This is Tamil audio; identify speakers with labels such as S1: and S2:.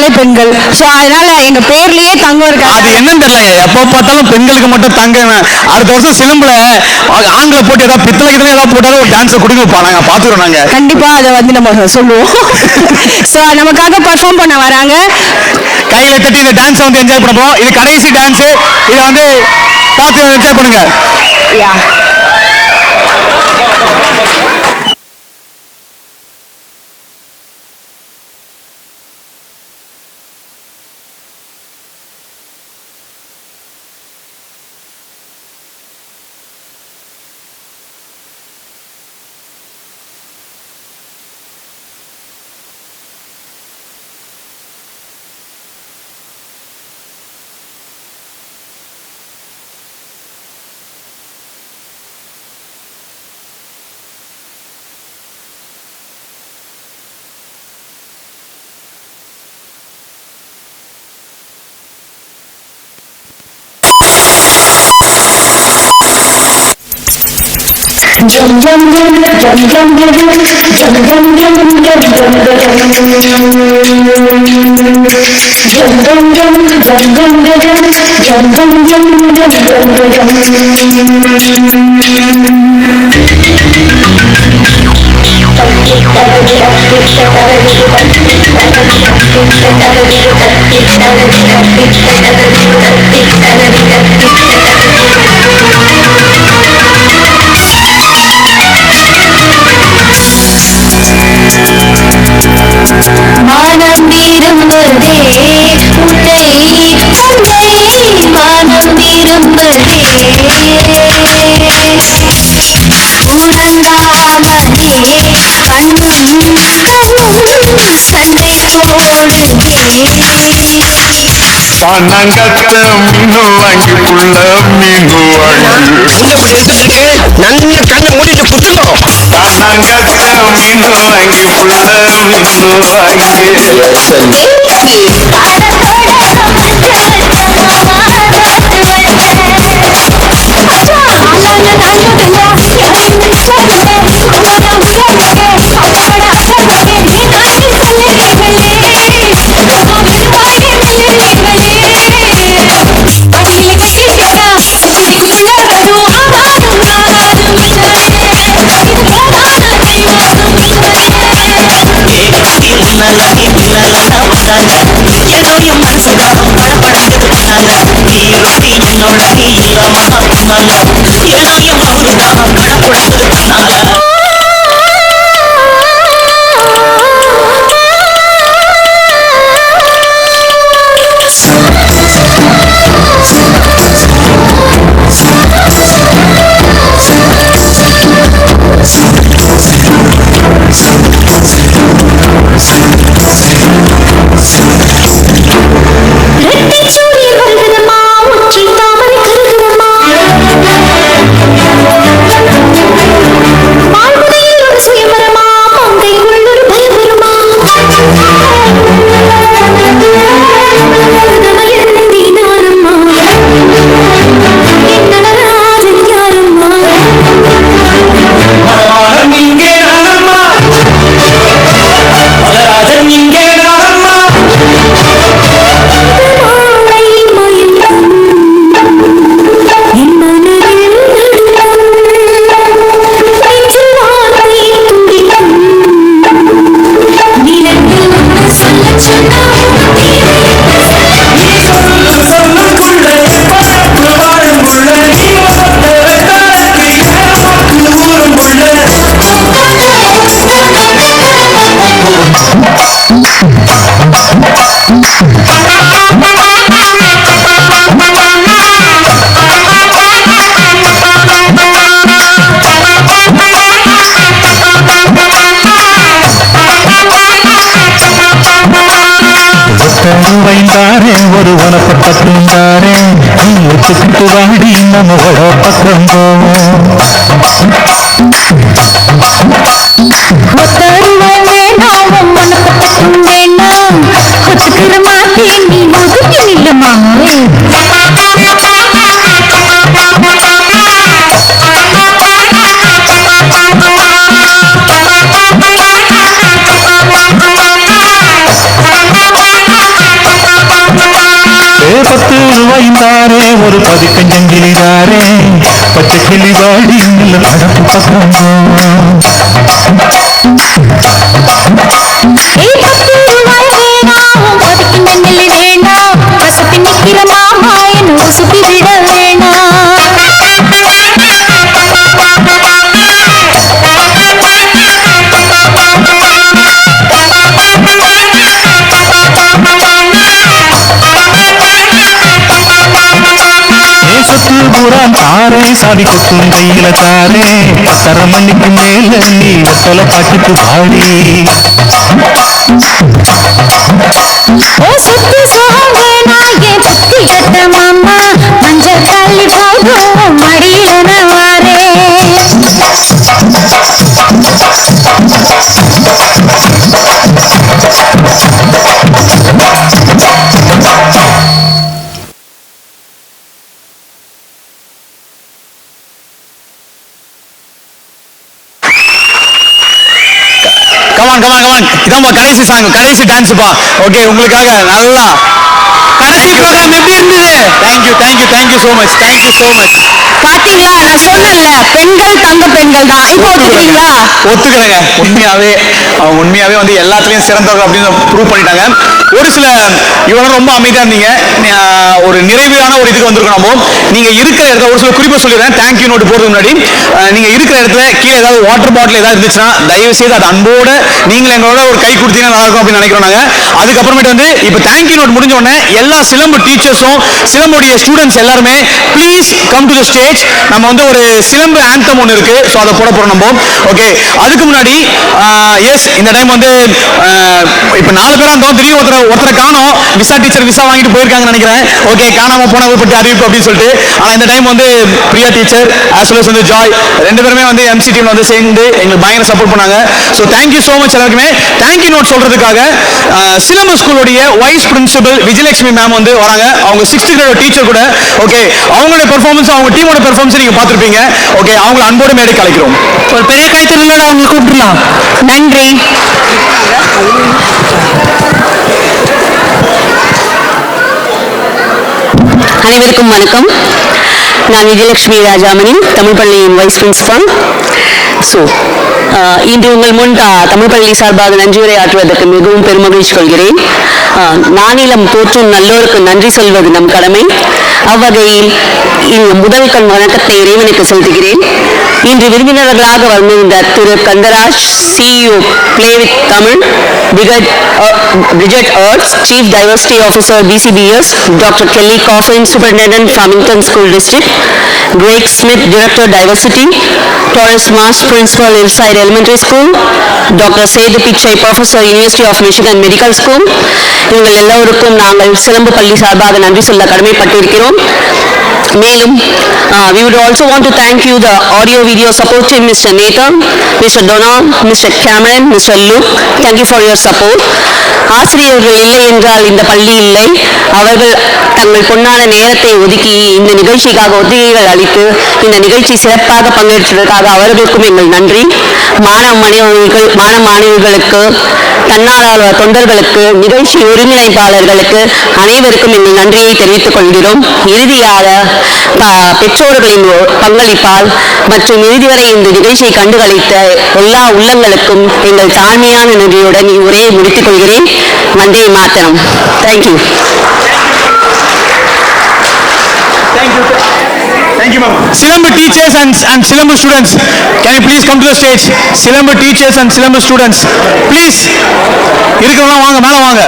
S1: என்றாலே பெண்கள். ஸோ அதனால எங்க பேர்லயே தங்கம் இருக்கு.
S2: அது என்னன்னு தெரியல, எப்போ பார்த்தாலும் பெண்களுக்கு மட்டும் தங்கம். அடுத்த வருஷம் சிலம்புல ஆண்களை போட்டு ஏதாவது பித்தளை கிட்ட ஏதாவது போட்டாலும் ஒரு டான்ஸை கொடுங்கப்பா, நாங்க பாத்துக்கிறோம். நாங்க
S1: கண்டிப்பா அதை வந்து நம்ம சொல்லுவோம். ஸோ நமக்காக பெர்ஃபார்ம் பண்ண வராங்க.
S2: கையில தட்டி இந்த டான்ஸை வந்து என்ஜாய் பண்ண போறோம். இது கடைசி டான்ஸ், இதை வந்து பார்த்து என்ஜாய் பண்ணுங்க.
S3: Jam jam jam jam jam jam jam jam jam jam jam மானம் விரும்புதே உன்னை மானம் விரும்புதே உறங்காமலே கண்ணும் சண்டை போடுதே.
S4: பணங்கத்த மீனு வாங்கி புள்ள மீனு வாங்கி
S5: நல்ல கண்ணை மூடிட்டு புத்தகம்.
S4: பணங்கத்த மீனு வாங்கி புள்ள மீனு வாங்கி
S3: ஏதோ என் மனசுக்காக படப்படக்குது நாங்க நீ என்னோட நீ இல்லாம சாப்பிடுவாங்க. ஏதோ என் மவுருக்காக படப்படக்குது நாங்க.
S6: வைந்தாரே ஒரு உனப்பட்டாரே நீ ஒத்துக்கிட்டு வாடி நம்மளோட பக்கம்
S3: ஒத்துக்கிற மாட்டேன் நீ ஒதுக்கி நில்லமா.
S6: பாய்ந்தாரே ஒரு பதிக்கஞ்சங்கிலிதாரே பச்சை கிளி வாடி நல்ல நடப்பு பக்கம் புறான் தாரே சாதி கொத்தும் கையில தாரே 10:30 மணிக்கு மேல நீ வெத்தல பாட்டுக்கு பாடி
S1: சுத்தி சோங்கனாயே புத்தி கட்ட மாமா மஞ்சள் தள்ளி போகும் மடியில நவாரே
S2: கமான் இதான் கடைசி சாங், கடைசி டான்ஸ்ப்பா. ஓகே, உங்களுக்காக நல்லா கடைசி ப்ரோக்ராம் எப்படி இருந்தது? Thank you so much.
S1: பாத்தீங்களா, நான் சொன்னேன்ல பெண்கள் தங்க பெண்கள் தான். இப்போ ஒத்துக்கிறீங்களா?
S2: ஒத்துக்கிறேங்க. உண்மையாவே வந்து எல்லாத்துலயும் சிறந்தவங்க அப்படின்னு ப்ரூவ் பண்ணிட்டாங்க. ஒரு சில இவங்க ரொம்ப அமைதியா இருந்தீங்க. ஒரு நிறைவான ஒரு இதுக்கு வந்திருக்கோம். நம்ம நீங்க இருக்கிற இடத்துல ஒரு சில குறிப்பை சொல்லிடுறேன். தேங்க்யூ நோட்டு போறதுக்கு முன்னாடி நீங்க இருக்கிற இடத்துல கீழே ஏதாவது வாட்டர் பாட்டில் ஏதாவது இருந்துச்சுன்னா தயவு செய்து அது அன்போட நீங்க எங்களோட ஒரு கை கொடுத்தீங்கன்னா நல்லா இருக்கும் அப்படின்னு நினைக்கிறோம் நாங்க. அதுக்கப்புறமேட்டு வந்து இப்ப தேங்க்யூ நோட் முடிஞ்ச உடனே எல்லா சிலம்பு டீச்சர்ஸும் சிலம்புடைய ஸ்டூடெண்ட்ஸ் எல்லாருமே please come to the stage. நம்ம வந்து ஒரு சிலம்பு ஆந்தம் ஒன்று இருக்கு, ஸோ அதை போட போறோம் நம்ம. ஓகே, அதுக்கு முன்னாடி எஸ் இந்த டைம் வந்து இப்ப 4 பேரா இருந்தோம். திடீர்னு ஒருத்தரை காணோம். விசா டீச்சர் விசா வாங்கிட்டு போயிருக்காங்கன்னு நினைக்கிறேன். ஓகே, காணாம போனவங்க பற்றி அறிவிப்பு அப்படின்னு சொல்லிட்டு. ஆனா இந்த டைம் வந்து Priya teacher as well as வந்து ஜாய் 2 பேருமே வந்து எம்சி டீம்ல வந்து சேர்ந்து எங்களுக்கு பயங்கர சப்போர்ட் பண்ணாங்க. ஸோ தேங்க்யூ ஸோ மச் எல்லாருக்குமே. தேங்க்யூ நோட் சொல்றதுக்காக சிலம்பு ஸ்கூலுடைய வைஸ் பிரின்சிபல் விஜயலட்சுமி மேம் வந்து வராங்க. அவங்க 6th கிரேட் டீச்சர் கூட. ஓகே, அவங்களுடைய பெர்ஃபார்மன்ஸ் அவங்க டீமோட பெர்ஃபார்மன்ஸ் நீங்க பார்த்திருப்பீங்க. ஓகே, அவங்களை அன்போடு மேடை கலைக்கிறோம்.
S1: ஒரு பெரிய கைத்தறலோட அவங்க கூப்பிடலாம். நன்றி. அனைவருக்கும் வணக்கம். நான் விஜயலட்சுமி ராஜாமணி, தமிழ் பள்ளியின் வைஸ் பிரின்சிபால். ஸோ இன்று உங்கள் முன் தமிழ் பள்ளி சார்பாக நன்றியுரை ஆற்றுவதற்கு மிகவும் பெருமகிழ்ச்சி கொள்கிறேன். நானிலம் போற்றும் நல்லோருக்கு நன்றி சொல்வது நம் கடமை. அவ்வகையில் முதல் கண் வணக்கத்தை இறைவனுக்கு செலுத்துகிறேன். இன்று விருந்தினர்களாக வந்திருந்த திரு Kandaraj, CEO Play with Tamil, Bridget Earth, Chief Diversity Officer BCBS, Dr. Kelly Coffin, Superintendent Farmington School District, Greg Smith, Director Diversity, Torres Marsh, Principal Hillside Elementary School, Dr. Sedu Pichai, Professor University of Michigan Medical School. இவங்கள் எல்லோருக்கும் நாங்கள் சிலம்பு பள்ளி சார்பாக நன்றி சொல்ல கடமைப்பட்டிருக்கிறோம். மேலும் we would also want to thank you the audio video support team, Mr. Nathan, Mr. Donald, Mr. Cameron, Mr. Luke. Thank you for your support. ஆசிரியர்கள் இல்லை என்றால் இந்த பள்ளி இல்லை. அவர்கள் தங்கள் பொன்னான நேரத்தை ஒதுக்கி இந்த நிகழ்ச்சிக்காக ஒத்திகைகள் அளித்து இந்த நிகழ்ச்சி சிறப்பாக பங்கேற்றதற்காக அவர்களுக்கும் எங்கள் நன்றி. மாணவர்களுக்கு, தன்னார்வலர் தொண்டர்களுக்கு, நிகழ்ச்சி ஒருங்கிணைப்பாளர்களுக்கு அனைவருக்கும் எங்கள் நன்றியை தெரிவித்துக் கொள்கிறோம். இறுதியாக பெற்றோர்களின் பங்களிப்பால் மற்றும் இறுதி வரை இந்த நிகழ்ச்சியை கண்டுகளித்த எல்லா உள்ளங்களுக்கும் எங்கள் தாழ்மையான நன்றியுடன் உரையை முடித்துக் கொள்கிறேன். Vande Mataram. Thank you.
S2: Thank you, ma'am. Silambu teachers and Silambu students, can you please come to the stage? Silambu teachers and Silambu students, please. இருக்கவங்க வாங்க, மேல வாங்க.